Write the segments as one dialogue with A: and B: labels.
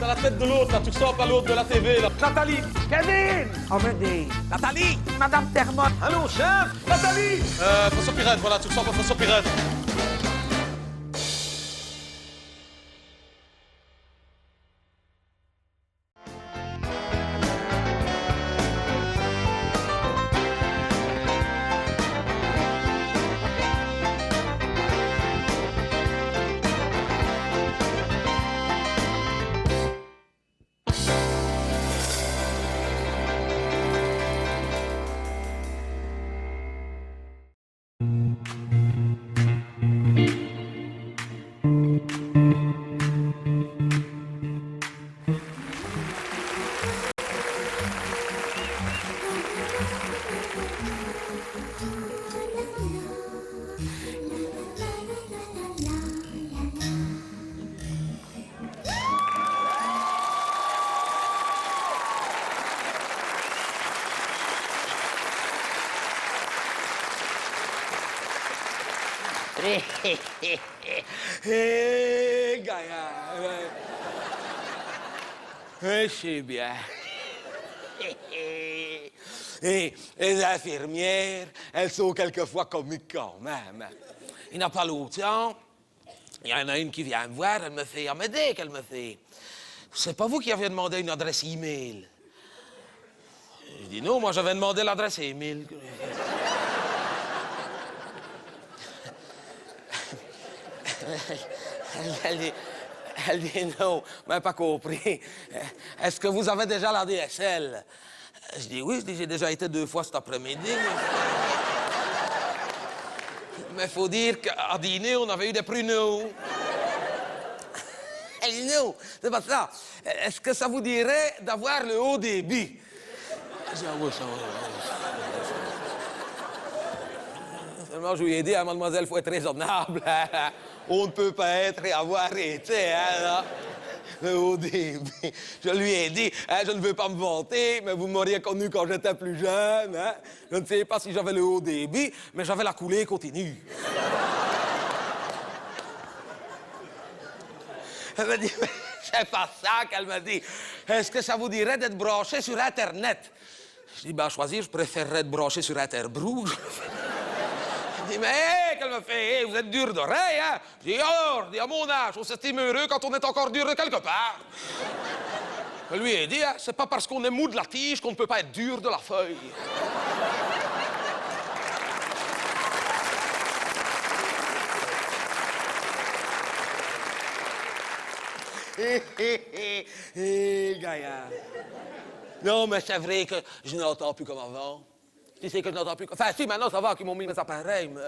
A: t'as la tête de l'autre, là, tu ressembles à l'autre de la TV, là. Nathalie.
B: Kevin! Amédée!
A: Nathalie.
B: Madame Termotte!
A: Allô, chef. Nathalie. François Pirette, voilà, tu ressembles à François Pirette.
C: Hé, Gaillard. Je sais bien. Et les infirmières, elles sont quelquefois comiques quand même. Il n'y a pas longtemps, il y en a une qui vient me voir, elle me fait Amédée qu'elle me fait. C'est pas vous qui avez demandé une adresse e-mail? Je dis non, moi j'avais demandé l'adresse e-mail. Elle dit non, mais pas compris. Est-ce que vous avez déjà la DSL? Je dis oui, j'ai déjà été 2 fois cet après-midi. Mais faut dire qu'à dîner, on avait eu des pruneaux. Elle dit non, c'est pas ça. Est-ce que ça vous dirait d'avoir le haut débit? Je dis ah oui, ça va. Seulement, je lui ai dit à mademoiselle, il faut être raisonnable. On ne peut pas être et avoir été, hein, là. Le haut débit. Je lui ai dit, hein, je ne veux pas me vanter, mais vous m'auriez connu quand j'étais plus jeune, hein. Je ne sais pas si j'avais le haut débit, mais j'avais la coulée continue. Elle m'a dit, mais c'est pas ça qu'elle m'a dit. Est-ce que ça vous dirait d'être branché sur Internet? Je dis, ben, à choisir, je préférerais être branché sur Interbrew. Je dis, mais hey, qu'elle me fait, hey, vous êtes dur d'oreille, hein? Je dis, alors, à mon âge, on s'estime heureux quand on est encore dur de quelque part. Je lui ai dit, hein, c'est pas parce qu'on est mou de la tige qu'on ne peut pas être dur de la feuille. Hé, Gaillard. Non, mais c'est vrai que je n'entends plus comme avant. Tu sais que je n'entends plus... Enfin, si, maintenant, ça va, qu'ils m'ont mis mes appareils, mais...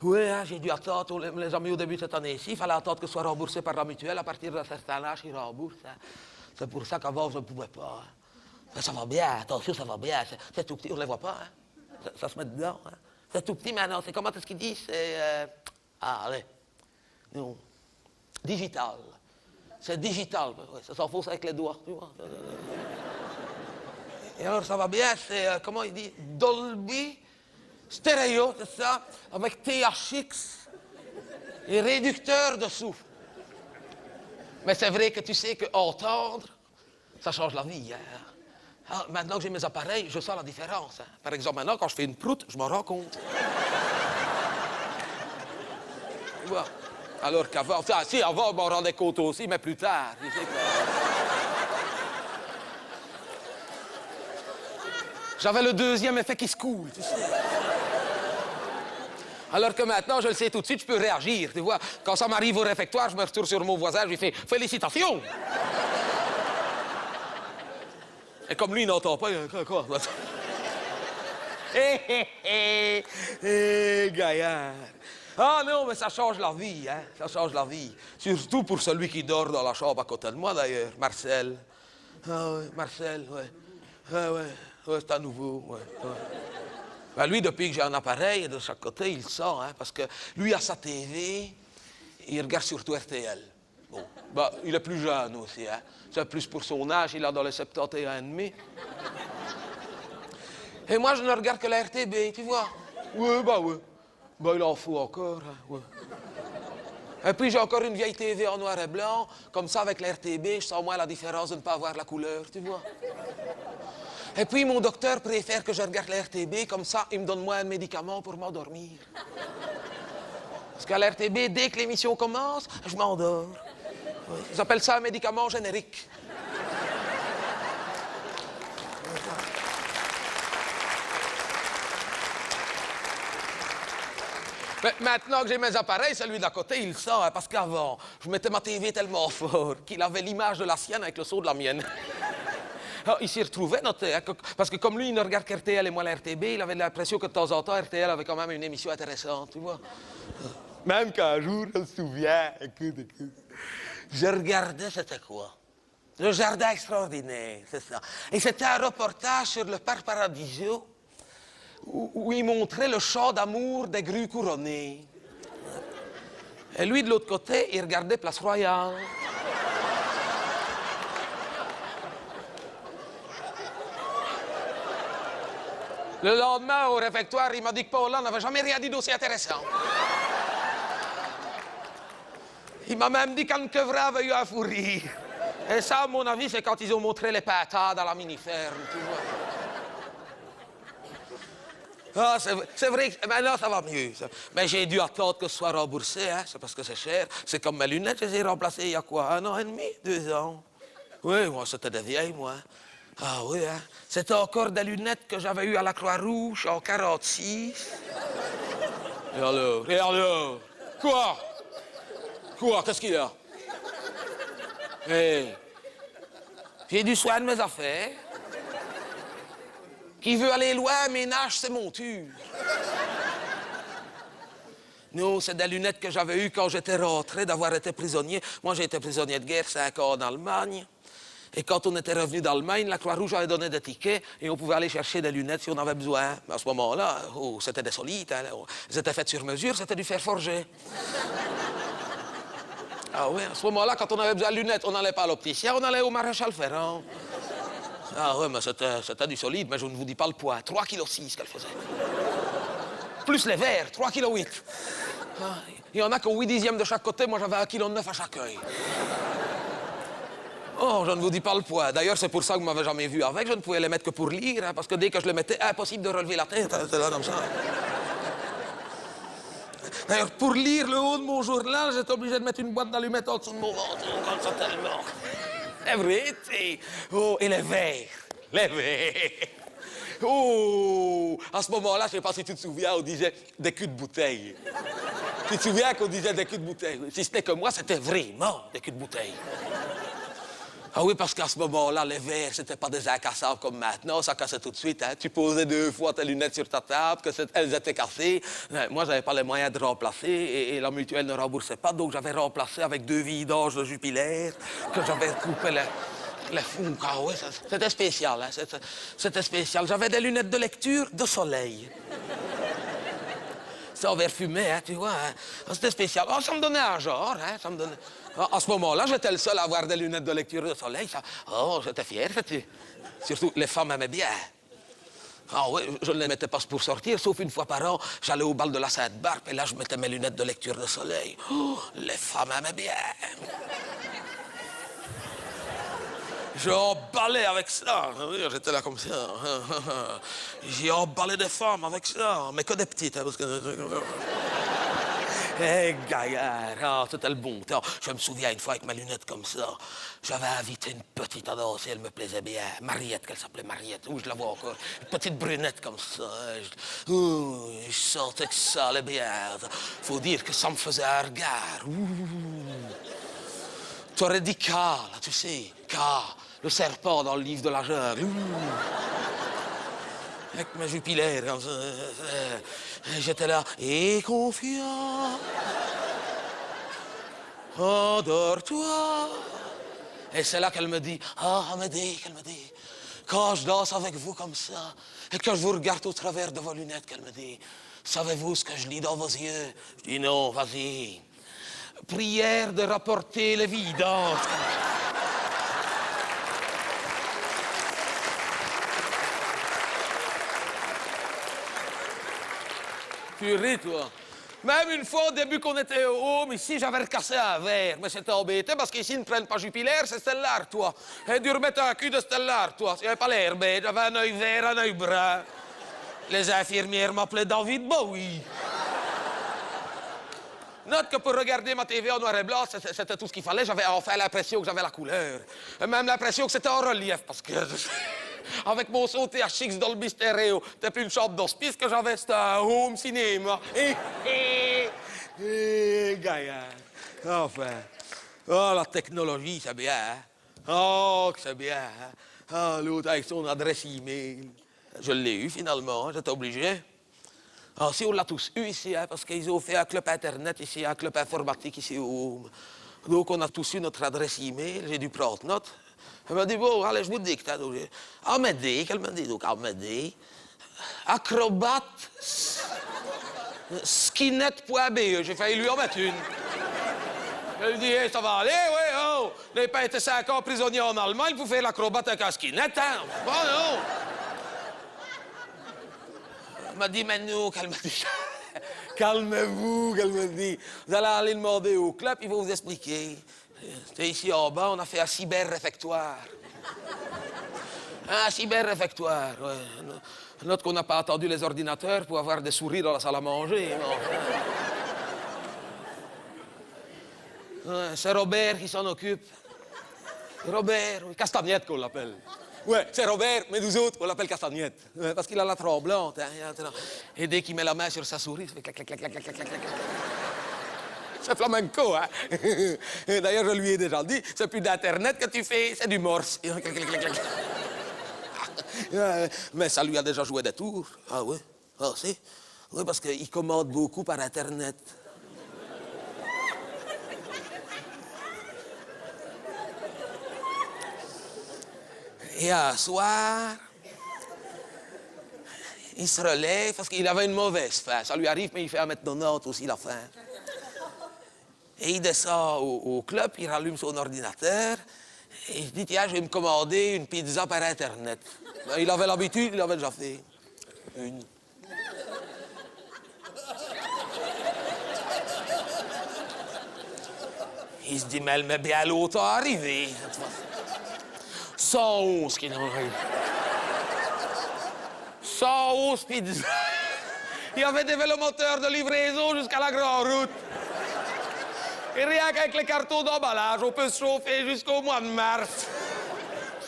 C: Oui, hein, j'ai dû attendre, les amis, au début de cette année-ci, il fallait attendre que ce soit remboursé par la mutuelle. À partir d'un certain âge, ils remboursent. Hein. C'est pour ça qu'avant, je ne pouvais pas. Hein. Ça va bien, attention, ça va bien. C'est tout petit, on ne les voit pas. Hein. Ça se met dedans. Hein. C'est tout petit maintenant. C'est comment est-ce qu'ils disent? C'est... Ah, allez. Non. Digital. C'est digital. Ouais, ça s'enfonce avec les doigts, tu vois. Et alors, ça va bien, c'est, comment il dit, Dolby, stéréo, c'est ça, avec THX et réducteur de souffle. Mais c'est vrai que tu sais qu'entendre, ça change la vie. Hein. Alors, maintenant que j'ai mes appareils, je sens la différence. Hein. Par exemple, maintenant, quand je fais une proute, je m'en rends compte. Tu vois? Alors qu'avant, enfin, si, avant, je m'en rendais compte aussi, mais plus tard. Tu sais que... J'avais le deuxième effet qui se coule, tu sais. Alors que maintenant, je le sais tout de suite, je peux réagir, tu vois. Quand ça m'arrive au réfectoire, je me retourne sur mon voisin, je lui fais « Félicitations !» Et comme lui, il n'entend pas, quoi? Hé, Gaillard. Ah non, mais ça change la vie, hein. Ça change la vie. Surtout pour celui qui dort dans la chambre à côté de moi, d'ailleurs, Marcel. Ah ouais, Marcel, ouais. Ah ouais. Ouais, c'est à nouveau, ouais. Ben, lui, depuis que j'ai un appareil de chaque côté, il sent, hein, parce que lui a sa TV, il regarde surtout RTL. Bon, ben, il est plus jeune aussi, hein. C'est plus pour son âge, il a dans les 71 et demi. Et moi, je ne regarde que la RTB, tu vois. Oui, ben oui. Ben, il en faut encore, hein, ouais. Et puis j'ai encore une vieille TV en noir et blanc, comme ça avec la RTB, je sens moins la différence de ne pas avoir la couleur, tu vois. Et puis mon docteur préfère que je regarde la RTB, comme ça il me donne moins de médicaments pour m'endormir. Parce qu'à la RTB, dès que l'émission commence, je m'endors. Oui. Ils appellent ça un médicament générique. Mais maintenant que j'ai mes appareils, celui d'à côté, il le sent, hein, parce qu'avant, je mettais ma TV tellement fort qu'il avait l'image de la sienne avec le son de la mienne. Alors, il s'y retrouvait, noté, hein, parce que comme lui, il ne regarde qu'RTL et moi la RTB, il avait l'impression que de temps en temps, RTL avait quand même une émission intéressante, tu vois. Même qu'un jour, je me souviens, écoute, je regardais, c'était quoi? Le jardin extraordinaire, c'est ça. Et c'était un reportage sur le parc Paradiso, où il montrait le chant d'amour des grues couronnées. Et lui, de l'autre côté, il regardait Place Royale. Le lendemain, au réfectoire, il m'a dit que Paula n'avait jamais rien dit d'aussi intéressant. Il m'a même dit qu'Anne Quevrat avait eu un fou rire. Et ça, à mon avis, c'est quand ils ont montré les pintades à la mini-ferme, tu vois. Ah, c'est vrai que maintenant, ça va mieux. Ça. Mais j'ai dû attendre que ce soit remboursé, hein, c'est parce que c'est cher. C'est comme mes lunettes, je les ai remplacées il y a quoi, 1 an et demi, 2 ans? Oui, moi, c'était des vieilles, moi. Ah oui, hein. C'était encore des lunettes que j'avais eues à la Croix-Rouge en 46. Et alors? Et alors? Quoi? Quoi? Qu'est-ce qu'il y a? Hey. J'ai du soin de mes affaires. Qui veut aller loin, ménage ses montures. Non, c'est des lunettes que j'avais eues quand j'étais rentré d'avoir été prisonnier. Moi, j'ai été prisonnier de guerre 5 ans en Allemagne. Et quand on était revenu d'Allemagne, la Croix-Rouge avait donné des tickets et on pouvait aller chercher des lunettes si on avait besoin. Mais à ce moment-là, oh, c'était des solides. Hein, elles étaient faites sur mesure, c'était du fer forgé. Ah oui, à ce moment-là, quand on avait besoin de lunettes, on n'allait pas à l'opticien, on allait au maréchal Ferrand. Ah oui, mais c'était du solide, mais je ne vous dis pas le poids. 3,6 kg qu'elle faisait. Plus les verres, 3,8 kg. Ah, il y en a qui ont 8 dixièmes de chaque côté, moi j'avais 1,9 kg à chaque œil. Oh, je ne vous dis pas le poids. D'ailleurs, c'est pour ça que vous ne m'avez jamais vu avec. Je ne pouvais les mettre que pour lire, hein, parce que dès que je les mettais, impossible de relever la tête. C'était là comme ça. D'ailleurs, pour lire le haut de mon journal, j'étais obligé de mettre une boîte d'allumettes en dessous de mon ventre. Comme ça, tellement. C'est vrai, c'est... Oh, et les verres. Les verres. Oh, à ce moment-là, je ne sais pas si tu te souviens, on disait des culs de bouteille. Tu te souviens qu'on disait des culs de bouteille? Si c'était que moi, c'était vraiment des culs de bouteille. Ah oui, parce qu'à ce moment-là, les verres, c'était pas des incassables comme maintenant, ça cassait tout de suite. Hein. Tu posais 2 fois tes lunettes sur ta table, elles étaient cassées. Moi, j'avais pas les moyens de remplacer et la mutuelle ne remboursait pas, donc j'avais remplacé avec 2 vidanges de Jupiler, que j'avais coupé les fous. Ah oui, c'était spécial, hein. C'était spécial. J'avais des lunettes de lecture de soleil. C'est en verre fumé, hein, tu vois. Hein. C'était spécial. Oh, ça me donnait un genre, hein, ça me donnait... À ce moment-là, j'étais le seul à avoir des lunettes de lecture de soleil. Ça... Oh, j'étais fier, sais-tu. Surtout, les femmes aimaient bien. Ah oui, je ne les mettais pas pour sortir, sauf une fois par an, j'allais au bal de la Sainte-Barbe, et là, je mettais mes lunettes de lecture de soleil. Oh, les femmes aimaient bien. J'ai emballé avec ça. J'étais là comme ça. J'ai emballé des femmes avec ça, mais que des petites, hein, parce que... Hé, gaillard, ah, c'était le bon temps. Je me souviens une fois avec mes lunettes comme ça, j'avais invité une petite à danser, elle me plaisait bien. Mariette, qu'elle s'appelait Mariette. Je la vois encore. Une petite brunette comme ça. Je sentais que ça allait bien. Faut dire que ça me faisait un regard. Tu aurais dit K, là, tu sais. K, le serpent dans le livre de la jungle. Avec mes jupilaires, comme ça. J'étais là, et confiant. Endors-toi. Et c'est là qu'elle me dit, ah, Amédée, qu'elle me dit, quand je danse avec vous comme ça, et que je vous regarde au travers de vos lunettes, qu'elle me dit, savez-vous ce que je lis dans vos yeux? Je dis, non, vas-y. Prière de rapporter les vidanges. Tu ris, toi. Même une fois, au début qu'on était au home, ici, j'avais recassé un verre. Mais c'était embêté parce qu'ici, ils ne prennent pas Jupiler, c'est Stellar, toi. Et dû remettre un cul de Stellar, toi. Il n'y avait pas l'air bête. J'avais un œil vert, un œil brun. Les infirmières m'appelaient David Bowie. Note que pour regarder ma TV en noir et blanc, c'était tout ce qu'il fallait. J'avais enfin l'impression que j'avais la couleur. Et même l'impression que c'était en relief, parce que... Avec mon son THX Dolby Stereo, c'était plus une chambre d'hospice que j'avais, c'était un home cinéma. Gaillard. Enfin. Oh, la technologie, c'est bien. Hein? Oh, que c'est bien. Hein? Oh, l'autre avec son adresse e-mail. Je l'ai eu, finalement. Hein? J'étais obligé. Ah, si, on l'a tous eu ici, hein, parce qu'ils ont fait un club Internet ici, un club informatique ici au home. Donc, on a tous eu notre adresse e-mail. J'ai dû prendre note. Elle m'a dit, bon, allez, je vous dicte. Hein. Amédée, qu'elle m'a dit, donc Amédée, acrobate, skinnet.be. J'ai failli lui en mettre une. Elle lui dit, hey, ça va aller, oui, oh. Vous n'avez pas été 5 ans prisonnier en Allemagne pour faire l'acrobate avec un skinnet, hein. Bon, non. Elle m'a dit, mais nous, qu'elle m'a dit. Calmez-vous, qu'elle m'a dit. Vous allez aller demander au club, ils vont vous expliquer. C'était ici en bas, on a fait un cyber-réfectoire. Un cyber-réfectoire, ouais. Note qu'on n'a pas attendu les ordinateurs pour avoir des souris dans la salle à manger. Ouais, c'est Robert qui s'en occupe. Robert, Castagnette qu'on l'appelle. Ouais, c'est Robert, mais nous autres, on l'appelle Castagnette. Ouais, parce qu'il a la tremblante. Hein. Et dès qu'il met la main sur sa souris, ça fait clac, clac, clac, clac, clac, clac, clac. C'est flamenco, hein? D'ailleurs, je lui ai déjà dit, c'est plus d'Internet que tu fais, c'est du morse. Mais ça lui a déjà joué des tours. Ah oui? Ah si? Oui, parce qu'il commande beaucoup par Internet. Et un soir, il se relève parce qu'il avait une mauvaise faim. Ça lui arrive, mais il fait 1m90 aussi, la faim. Et il descend au club, il rallume son ordinateur, et il dit, tiens, je vais me commander une pizza par Internet. Il avait l'habitude, il l'avait déjà fait. Une. Il se dit, mais elle met bien longtemps à arriver. 111 qui n'en arrive. 111 pizzas. Il avait des vélomoteurs de livraison jusqu'à la grande route. Et rien qu'avec les cartons d'emballage, on peut se chauffer jusqu'au mois de mars.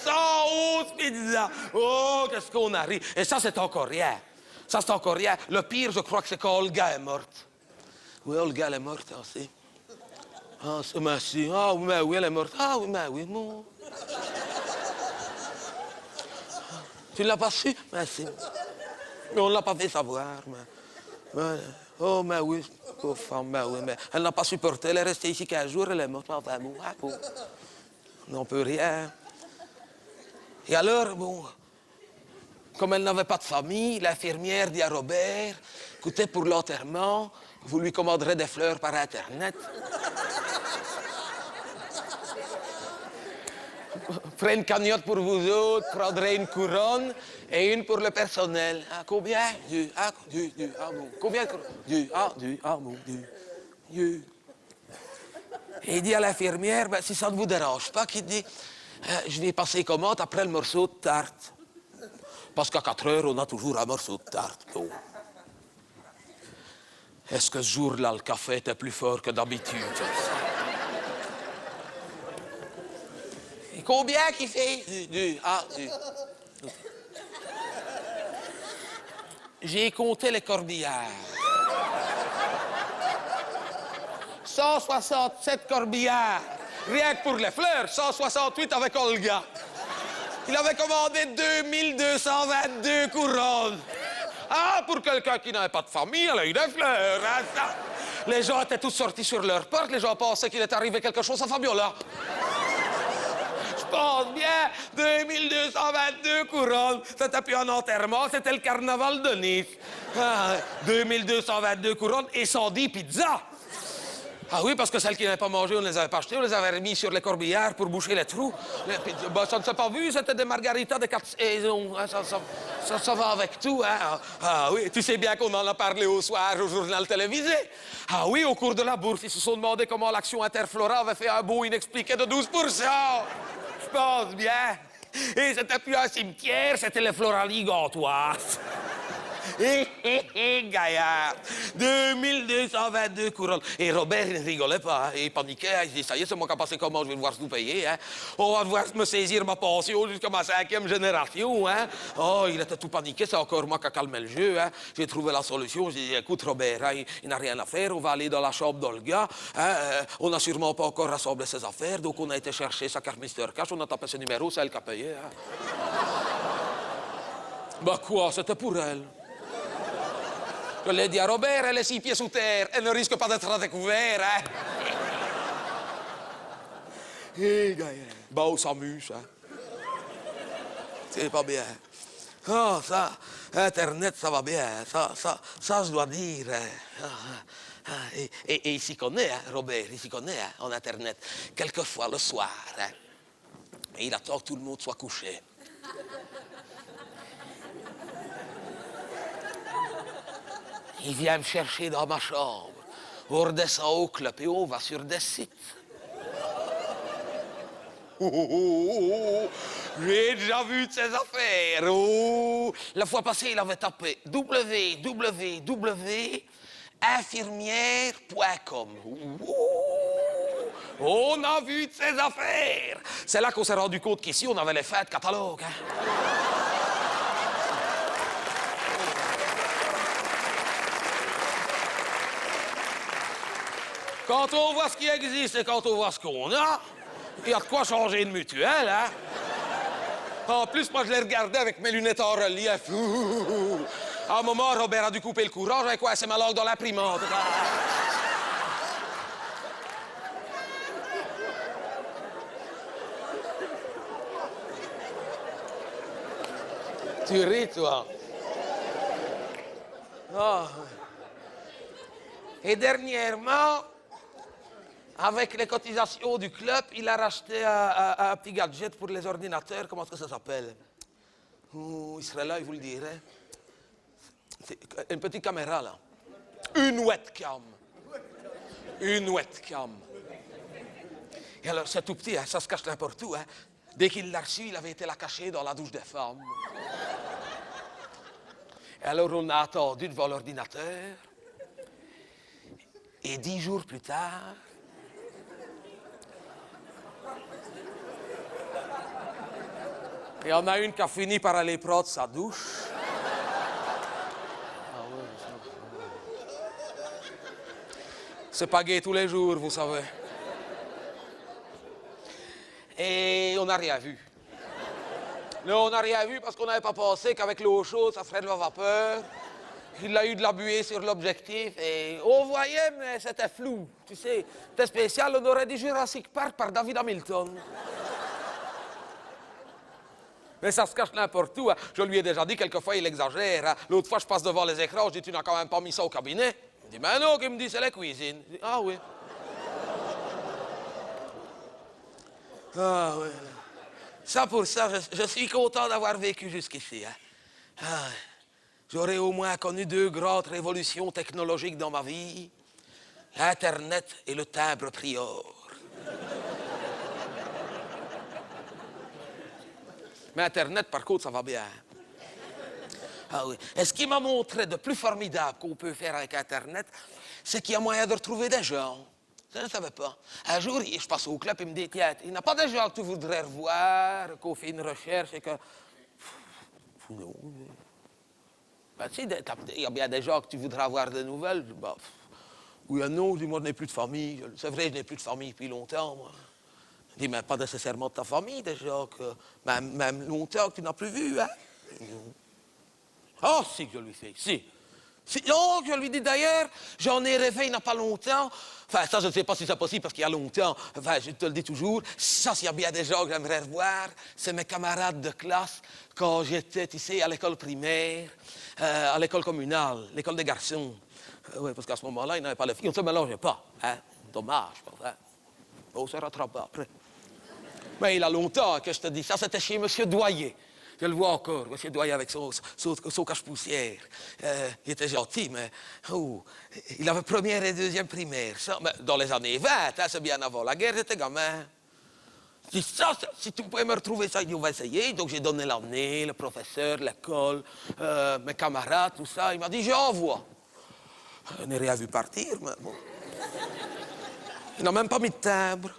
C: 111 pizzas. Oh, qu'est-ce qu'on arrive. Et ça, c'est encore rien. Ça, c'est encore rien. Le pire, je crois que c'est quand Olga est morte. Oui, Olga, elle est morte aussi. Ah, merci. Ah, mais oui, elle est morte. Ah, oui, mais oui, non. Tu ne l'as pas su? Merci. Mais on ne l'a pas fait savoir. Mais... Oh, mais oui, pauvre femme, mais oui, mais elle n'a pas supporté. Elle est restée ici 15 jours, elle est morte. Enfin, bon, on n'en peut rien. Et alors, bon, comme elle n'avait pas de famille, l'infirmière dit à Robert, écoutez, pour l'enterrement, vous lui commanderez des fleurs par Internet. Prenez une cagnotte pour vous autres, prendrez une couronne et une pour le personnel. Ah, combien? Deux. Ah, deux. Ah, bon. Combien? Deux. Ah, deux. Ah, bon. Deux. Et il dit à l'infirmière, ben, si ça ne vous dérange pas, qu'il dit, je vais passer commande après le morceau de tarte. Parce qu'à 4 heures, on a toujours un morceau de tarte. Bon. Est-ce que ce jour-là, le café était plus fort que d'habitude? Et combien qu'il fait? Deux. Ah, deux. J'ai compté les corbillards. 167 corbillards. Rien que pour les fleurs, 168 avec Olga. Il avait commandé 2222 couronnes. Ah, pour quelqu'un qui n'avait pas de famille, elle a eu des fleurs. Hein, ça. Les gens étaient tous sortis sur leur porte. Les gens pensaient qu'il est arrivé quelque chose à Fabiola. Je pense bien, 2222 couronnes. C'était plus un enterrement, c'était le carnaval de Nice. Ah, 2222 couronnes et 110 pizzas. Ah oui, parce que celles qui n'avaient pas mangé, on ne les avait pas achetées, on les avait remis sur les corbillards pour boucher les trous. Bah, ça ne s'est pas vu, c'était des margaritas de 4 saisons. Hein, ça va avec tout. Hein. Ah oui, tu sais bien qu'on en a parlé au soir au journal télévisé. Ah oui, au cours de la bourse, ils se sont demandé comment l'action Interflora avait fait un bond inexpliqué de 12%. Je pense bien. Et c'était plus un cimetière, c'était les Floralies gantoises. Gaillard, 2222 couronnes. Et Robert, il ne rigolait pas, hein. Il paniquait, hein. Il dit, ça y est, c'est moi qui a passé comment, je vais devoir tout payer. Hein. On va devoir me saisir ma pension jusqu'à ma 5e génération. Hein. Oh, il était tout paniqué, c'est encore moi qui a calmé le jeu. Hein. J'ai trouvé la solution, j'ai dit, écoute Robert, hein, il n'a rien à faire, on va aller dans la chambre d'Olga. Hein. On n'a sûrement pas encore rassemblé ses affaires, donc on a été chercher sa carte Mister Cash, on a tapé ce numéro, c'est elle qui a payé. Hein. Bah quoi, c'était pour elle. Je l'ai dit à Robert, elle est 6 pieds sous terre, elle ne risque pas d'être découverte, hein. Hé, gars, bah, on s'amuse, hein. C'est pas bien. Ah, ça, Internet, ça va bien, ça, je dois dire. Et il s'y connaît, hein, Robert, il s'y connaît, hein, en Internet. Quelquefois, le soir, hein. Et il attend que tout le monde soit couché. Il vient me chercher dans ma chambre. On redescend au club et on va sur des sites. J'ai déjà vu de ces affaires. Oh. La fois passée, il avait tapé www.infirmière.com. On a vu de ces affaires. C'est là qu'on s'est rendu compte qu'ici, on avait les fêtes catalogues. Hein. Quand on voit ce qui existe et quand on voit ce qu'on a, il y a de quoi changer de mutuelle, hein? En plus, moi, je l'ai regardé avec mes lunettes en relief. À un moment, Robert a dû couper le courant, j'avais coincé ma langue dans l'imprimante. Tu ris, toi? Oh. Et dernièrement, avec les cotisations du club, il a racheté un petit gadget pour les ordinateurs. Comment est-ce que ça s'appelle? Il serait là, il vous le dirait. C'est une petite caméra, là. Une webcam. Une webcam. Et alors, c'est tout petit, hein, ça se cache n'importe où. Hein. Dès qu'il l'a reçu, il avait été la cacher dans la douche des femmes. Et alors, on a attendu devant l'ordinateur. Et 10 jours plus tard, il y en a une qui a fini par aller prendre sa douche. C'est pas gai tous les jours, vous savez. Et on n'a rien vu. Non, on n'a rien vu parce qu'on n'avait pas pensé qu'avec l'eau chaude, ça ferait de la vapeur. Il a eu de la buée sur l'objectif et on voyait, mais c'était flou. Tu sais, c'était spécial, on aurait dit Jurassic Park par David Hamilton. Mais ça se cache n'importe où. Hein. Je lui ai déjà dit, quelquefois, il exagère. Hein. L'autre fois, je passe devant les écrans, je dis, tu n'as quand même pas mis ça au cabinet? Il dit, mais non, il me dit, c'est la cuisine. Je dis, ah oui. Ah oui. Ça pour ça, je suis content d'avoir vécu jusqu'ici. Hein. Ah, j'aurais au moins connu 2 grandes révolutions technologiques dans ma vie. L'Internet et le timbre prior. Mais Internet, par contre, ça va bien. Ah oui. Et ce qui m'a montré de plus formidable qu'on peut faire avec Internet, c'est qu'il y a moyen de retrouver des gens. Je ne savais pas. Un jour, je passe au club et me dit, tiens, il n'y a pas des gens que tu voudrais revoir, qu'on fait une recherche et que... Non. Ben, tu sais, il y a bien des gens que tu voudrais avoir des nouvelles. Ben, oui, non, je dis, moi, je n'ai plus de famille. C'est vrai, je n'ai plus de famille depuis longtemps, moi. Je dis, mais pas nécessairement de ta famille, des gens que... Même longtemps que tu n'as plus vu, hein? Oh, si que je lui fais, si. Non, je lui dis d'ailleurs, j'en ai rêvé il n'y a pas longtemps. Enfin, ça, je ne sais pas si c'est possible parce qu'il y a longtemps. Enfin, je te le dis toujours. Ça, s'il y a bien des gens que j'aimerais revoir, c'est mes camarades de classe quand j'étais, tu sais, à l'école primaire, à l'école communale, l'école des garçons. Oui, parce qu'à ce moment-là, ils n'avaient pas les filles. On ne se mélangeait pas. Hein? Dommage, pas vrai? On se rattrape après. Mais il a longtemps que je te dis ça, c'était chez M. Doyer. Je le vois encore, M. Doyer avec son cache-poussière. Il était gentil, mais il avait première et deuxième primaire. Ça, mais dans les années 20, hein, c'est bien avant la guerre, j'étais gamin. Je dis ça, si tu pouvais me retrouver ça, il dit on va essayer. Donc j'ai donné l'année, le professeur, l'école, mes camarades, tout ça. Il m'a dit j'envoie. Je n'ai rien vu partir, mais bon. Il n'a même pas mis de timbre.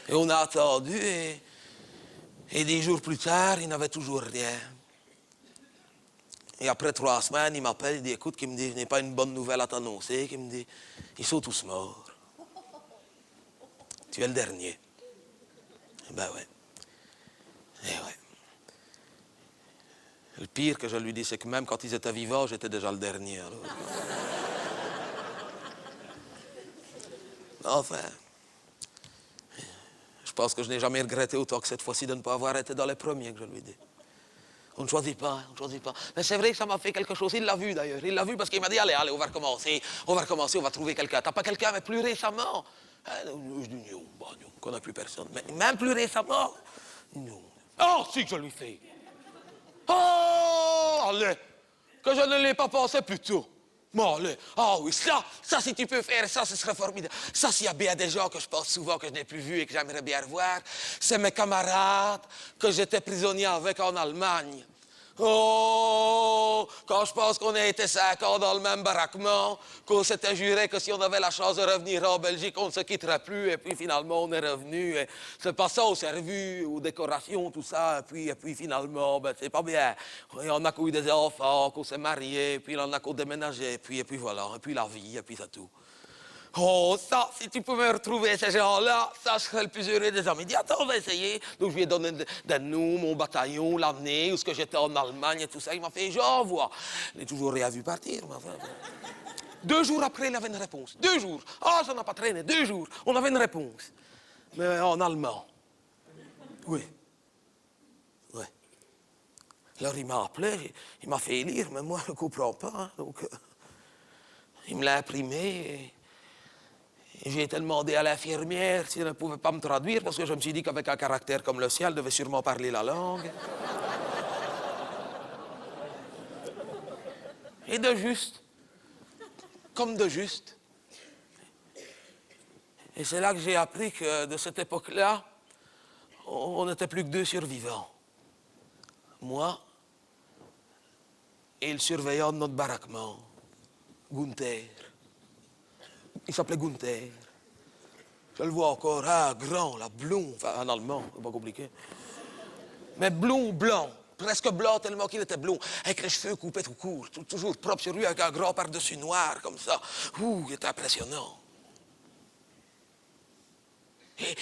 C: Et on a attendu, et 10 jours plus tard, il n'avait toujours rien. Et après 3 semaines, il m'appelle, il dit, écoute, il me dit, je n'ai pas une bonne nouvelle à t'annoncer, il me dit, ils sont tous morts. Tu es le dernier. Ben ouais. Eh ouais. Le pire que je lui dis, c'est que même quand ils étaient vivants, j'étais déjà le dernier. Alors. Enfin, je pense que je n'ai jamais regretté autant que cette fois-ci de ne pas avoir été dans les premiers que je lui dis. On ne choisit pas, on ne choisit pas. Mais c'est vrai que ça m'a fait quelque chose. Il l'a vu d'ailleurs. Il l'a vu parce qu'il m'a dit, allez, on va recommencer, on va trouver quelqu'un. T'as pas quelqu'un, mais plus récemment. Je dis, non, bah non, qu'on n'a plus personne. Mais même plus récemment, non. Oh, si que je lui fais. Oh, allez, que je ne l'ai pas pensé plus tôt. Bon, allez, ah oui, ça, si tu peux faire ça, ce serait formidable. Ça, s'il y a bien des gens que je pense souvent que je n'ai plus vus et que j'aimerais bien revoir, c'est mes camarades que j'étais prisonnier avec en Allemagne. Oh, quand je pense qu'on a été 5 ans dans le même baraquement, qu'on s'était juré que si on avait la chance de revenir en Belgique, on ne se quitterait plus, et puis finalement on est revenu, et c'est pas ça, on s'est revus, aux décorations, tout ça, et puis finalement, ben c'est pas bien. Et on a eu des enfants, qu'on s'est mariés, puis on a qu'on déménagé, et puis voilà, et puis la vie, et puis c'est tout. Oh, ça, si tu pouvais retrouver ces gens-là, ça serait le plus heureux des hommes. Il dit, attends, on va essayer. Donc, je lui ai donné des noms, mon bataillon, l'année, où que j'étais en Allemagne et tout ça. Il m'a fait, j'envoie. Je n'ai toujours rien vu partir, mais enfin. 2 jours après, il avait une réponse. 2 jours. Ah, ça n'a pas traîné. 2 jours. On avait une réponse. Mais en allemand. Oui. Oui. Alors, il m'a appelé, il m'a fait lire, mais moi, je ne comprends pas. Hein, donc, il me l'a imprimé. Et j'ai été demandé à l'infirmière si elle ne pouvait pas me traduire, parce que je me suis dit qu'avec un caractère comme le sien, elle devait sûrement parler la langue. Et de juste, comme de juste. Et c'est là que j'ai appris que de cette époque-là, on n'était plus que 2 survivants. Moi et le surveillant de notre baraquement, Gunther. Il s'appelait Gunther. Je le vois encore, grand, là, blond, enfin, en allemand, c'est pas compliqué. Mais blond, blanc, presque blanc tellement qu'il était blond, avec les cheveux coupés tout court, toujours propre sur lui, avec un grand par-dessus noir, comme ça. Il était impressionnant.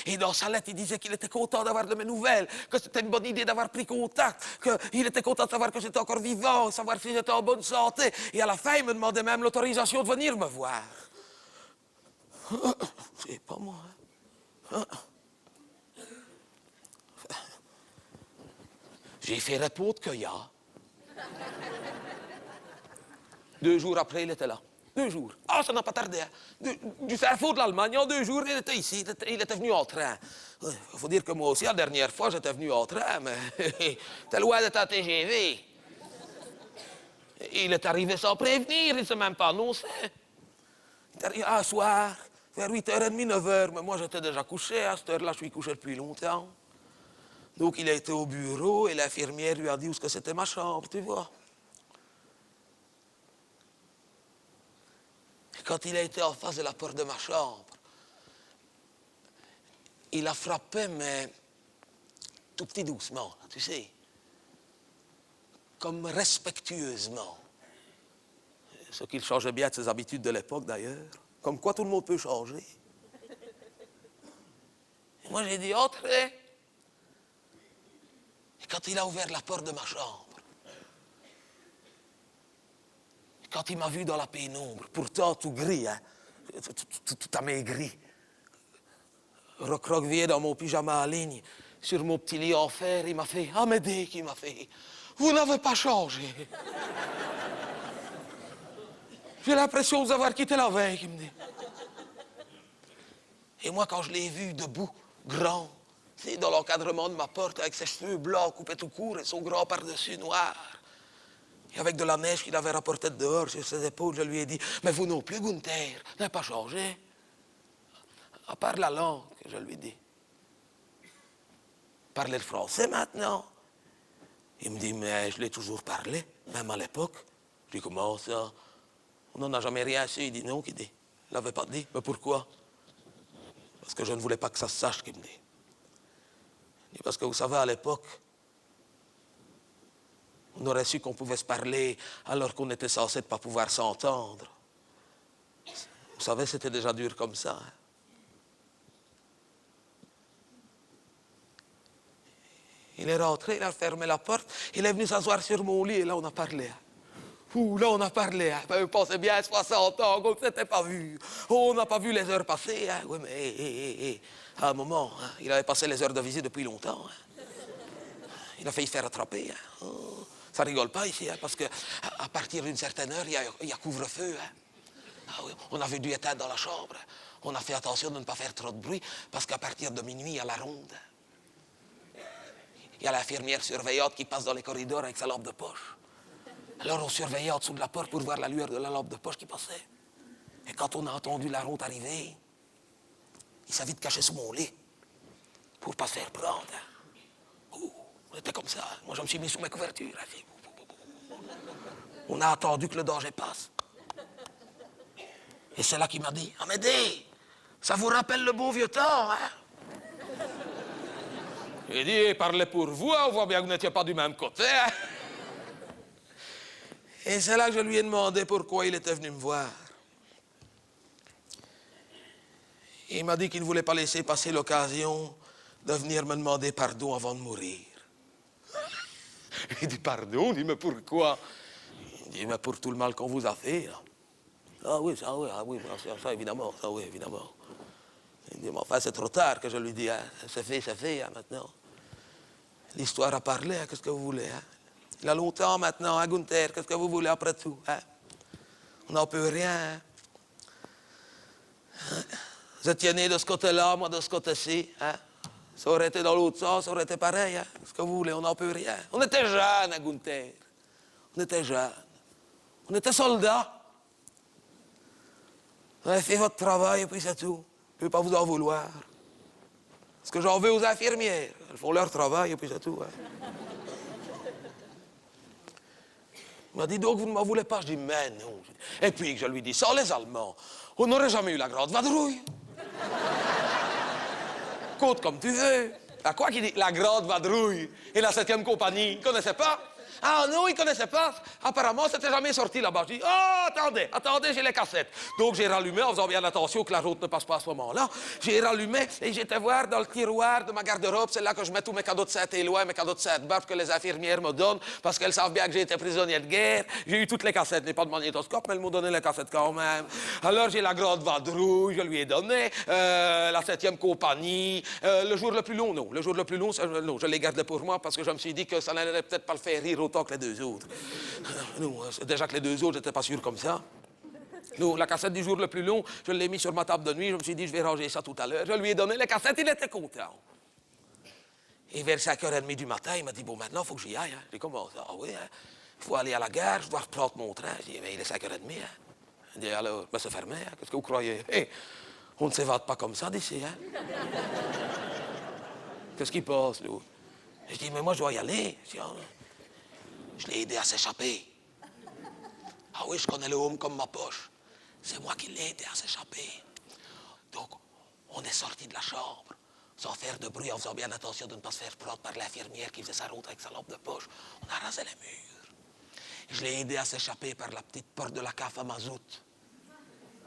C: Et dans sa lettre, il disait qu'il était content d'avoir de mes nouvelles, que c'était une bonne idée d'avoir pris contact, qu'il était content de savoir que j'étais encore vivant, de savoir si j'étais en bonne santé. Et à la fin, il me demandait même l'autorisation de venir me voir. C'est pas moi. J'ai fait répondre qu'il y a. 2 jours après, il était là. 2 jours. Ah, ça n'a pas tardé. Hein. Du fin fond de l'Allemagne, en 2 jours, il était ici. Il était venu en train. Il faut dire que moi aussi, la dernière fois, j'étais venu en train, mais t'es loin d'être un TGV. Il est arrivé sans prévenir, il ne s'est même pas annoncé. Il est arrivé un soir, vers 8h30, 9h, mais moi j'étais déjà couché. À cette heure-là, je suis couché depuis longtemps. Donc il a été au bureau et l'infirmière lui a dit où ce que c'était ma chambre, tu vois. Et quand il a été en face de la porte de ma chambre, il a frappé, mais tout petit doucement, tu sais. Comme respectueusement. Ce qu'il changeait bien de ses habitudes de l'époque, d'ailleurs. Comme quoi tout le monde peut changer. Et moi, j'ai dit, entrez. Et quand il a ouvert la porte de ma chambre, et quand il m'a vu dans la pénombre, pourtant tout gris, hein, tout amaigri, recroquevillé dans mon pyjama à ligne, sur mon petit lit en fer, il m'a fait, Amédée, qui m'a fait, vous n'avez pas changé. J'ai l'impression de vous avoir quitté la veille, il me dit. Et moi, quand je l'ai vu debout, grand, c'est dans l'encadrement de ma porte, avec ses cheveux blancs coupés tout court et son grand par-dessus noir, et avec de la neige qu'il avait rapportée de dehors sur ses épaules, je lui ai dit, mais vous non plus, Gunther, n'avez pas changé. À part la langue, je lui ai dit. Parlez le français maintenant. Il me dit, mais je l'ai toujours parlé, même à l'époque. Je dis, comment ça? On n'en a jamais rien su. Il dit, non, qu'il dit. Il l'avait pas dit. Mais pourquoi? Parce que je ne voulais pas que ça se sache, qu'il me dit. Il dit, parce que vous savez, à l'époque, on aurait su qu'on pouvait se parler alors qu'on était censé ne pas pouvoir s'entendre. Vous savez, c'était déjà dur comme ça. Hein? Il est rentré, il a fermé la porte, il est venu s'asseoir sur mon lit et là on a parlé. Ouh, là on a parlé. Hein. Je pensais bien 60 ans qu'on ne s'était pas vu. Oh, on n'a pas vu les heures passer. Hein. Oui, mais à un moment, hein, il avait passé les heures de visite depuis longtemps. Hein. Il a failli se faire attraper. Hein. Oh, ça rigole pas ici, hein, parce qu'à partir d'une certaine heure, il y a couvre-feu. Hein. Ah, oui, on avait dû éteindre dans la chambre. On a fait attention de ne pas faire trop de bruit, parce qu'à partir de minuit, il y a la ronde. Il y a l'infirmière surveillante qui passe dans les corridors avec sa lampe de poche. Alors on surveillait en dessous de la porte pour voir la lueur de la lampe de poche qui passait. Et quand on a entendu la ronde arriver, il s'est vite caché sous mon lit pour ne pas se faire prendre. Ouh, on était comme ça. Moi, je me suis mis sous mes couvertures. On a attendu que le danger passe. Et c'est là qu'il m'a dit, « Amédée, ça vous rappelle le bon vieux temps, hein? » J'ai dit, parlez pour vous, hein, on voit bien que vous n'étiez pas du même côté. Hein. Et c'est là que je lui ai demandé pourquoi il était venu me voir. Il m'a dit qu'il ne voulait pas laisser passer l'occasion de venir me demander pardon avant de mourir. Il dit, pardon? Il dit, mais pourquoi? Il dit, mais pour tout le mal qu'on vous a fait. Là. Ah oui, ça évidemment, ça oui, évidemment. Il dit, mais enfin, c'est trop tard que je lui dis, hein. C'est fait, hein, maintenant. L'histoire a parlé, hein, qu'est-ce que vous voulez, hein? Il y a longtemps maintenant, hein, Gunther, qu'est-ce que vous voulez après tout, hein? On n'en peut rien, hein? Vous étiez né de ce côté-là, moi de ce côté-ci, hein? Ça aurait été dans l'autre sens, ça aurait été pareil, hein? Qu'est-ce que vous voulez, on n'en peut rien. On était jeunes, hein, Gunther. On était jeunes. On était soldats. Vous avez fait votre travail et puis c'est tout. Je ne peux pas vous en vouloir. Parce que j'en veux aux infirmières. Elles font leur travail et puis c'est tout. Hein. Il m'a dit, donc vous ne m'en voulez pas? Je dis, mais non. Et puis je lui dis, sans les Allemands, on n'aurait jamais eu la grande vadrouille. Côte comme tu veux. À quoi qu'il dit? La grande vadrouille et la 7e compagnie. Ils ne connaissaient pas? Ah non, ils ne connaissaient pas. Apparemment, c'était jamais sorti là-bas. Je dis, oh, attendez, j'ai les cassettes. Donc j'ai rallumé, en faisant bien attention que la route ne passe pas à ce moment-là. J'ai rallumé et j'étais voir dans le tiroir de ma garde-robe, c'est là que je mets tous mes cadeaux de Saint-Éloi, mes cadeaux de Sainte-Barbe que les infirmières me donnent, parce qu'elles savent bien que j'ai été prisonnier de guerre. J'ai eu toutes les cassettes, mais pas de magnétoscope, mais elles m'ont donné les cassettes quand même. Alors j'ai la grande vadrouille, je lui ai donné, la 7e compagnie, le jour le plus long, non. Le jour le plus long, non, je l'ai gardé pour moi parce que je me suis dit que ça n'allait peut-être pas le faire rire autant que les deux autres. Non, déjà que les deux autres, j'étais pas sûr comme ça. Non, la cassette du jour le plus long, je l'ai mis sur ma table de nuit, je me suis dit, je vais ranger ça tout à l'heure. Je lui ai donné les cassettes, il était content. Et vers 5h30 du matin, il m'a dit, bon, maintenant, il faut que j'y aille. Hein. J'ai dit, comment ça? Ah oui, hein. Il faut aller à la gare, je dois reprendre mon train. J'ai dit, mais il est 5h30. Hein. Il dit, alors, ben, c'est fermé, hein. Qu'est-ce que vous croyez? Hey, on ne s'évade pas comme ça d'ici. Hein. Qu'est-ce qui passe, là? Je dis, mais moi, je dois y aller. Je l'ai aidé à s'échapper. Ah oui, je connais le home comme ma poche. C'est moi qui l'ai aidé à s'échapper. Donc, on est sorti de la chambre, sans faire de bruit, en faisant bien attention de ne pas se faire prendre par l'infirmière qui faisait sa route avec sa lampe de poche. On a rasé les murs. Je l'ai aidé à s'échapper par la petite porte de la cave à mazout.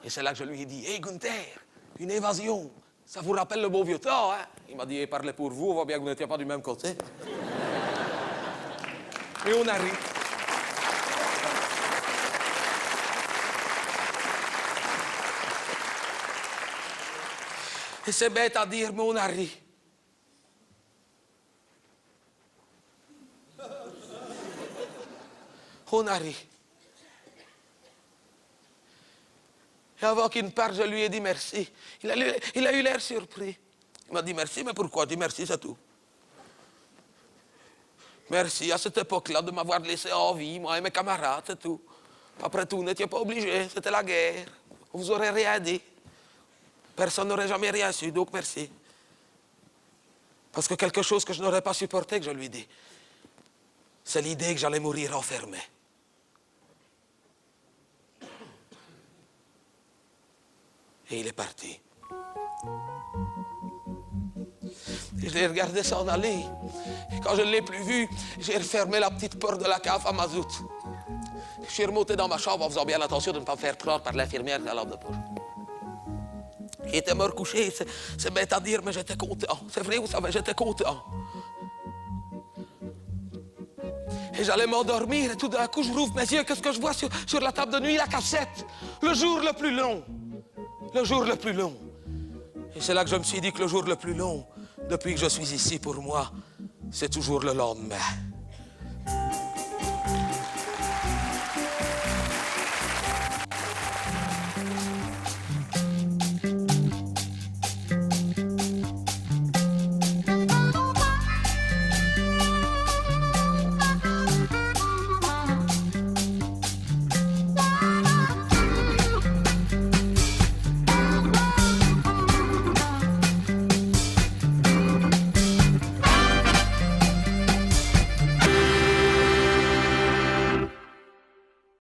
C: Et c'est là que je lui ai dit, « Hé, Gunther, une évasion, ça vous rappelle le beau vieux temps, hein? » Il m'a dit, hey, « Parlez pour vous, on voit bien que vous n'étiez pas du même côté. » Et on arrive. Et c'est bête à dire, mais on a ri. On a ri. Et avant qu'il ne parte, je lui ai dit merci. Il a eu l'air surpris. Il m'a dit merci, mais pourquoi? Je dis merci, c'est tout. Merci à cette époque-là de m'avoir laissé en vie, moi et mes camarades, c'est tout. Après tout, vous n'étiez pas obligés, c'était la guerre. Vous aurez rien dit. Personne n'aurait jamais rien su, donc merci. Parce que quelque chose que je n'aurais pas supporté, que je lui dis, c'est l'idée que j'allais mourir enfermé. Et il est parti. Et je l'ai regardé s'en aller. Et quand je ne l'ai plus vu, j'ai refermé la petite porte de la cave à mazout. Je suis remonté dans ma chambre en faisant bien attention de ne pas me faire prendre par l'infirmière de la lampe de poche. Il était mort couché, c'est bête à dire, mais j'étais content. C'est vrai, vous savez, j'étais content. Et j'allais m'endormir, et tout d'un coup, je rouvre mes yeux. Qu'est-ce que je vois sur la table de nuit? La cassette. Le jour le plus long. Le jour le plus long. Et c'est là que je me suis dit que le jour le plus long, depuis que je suis ici pour moi, c'est toujours le lendemain.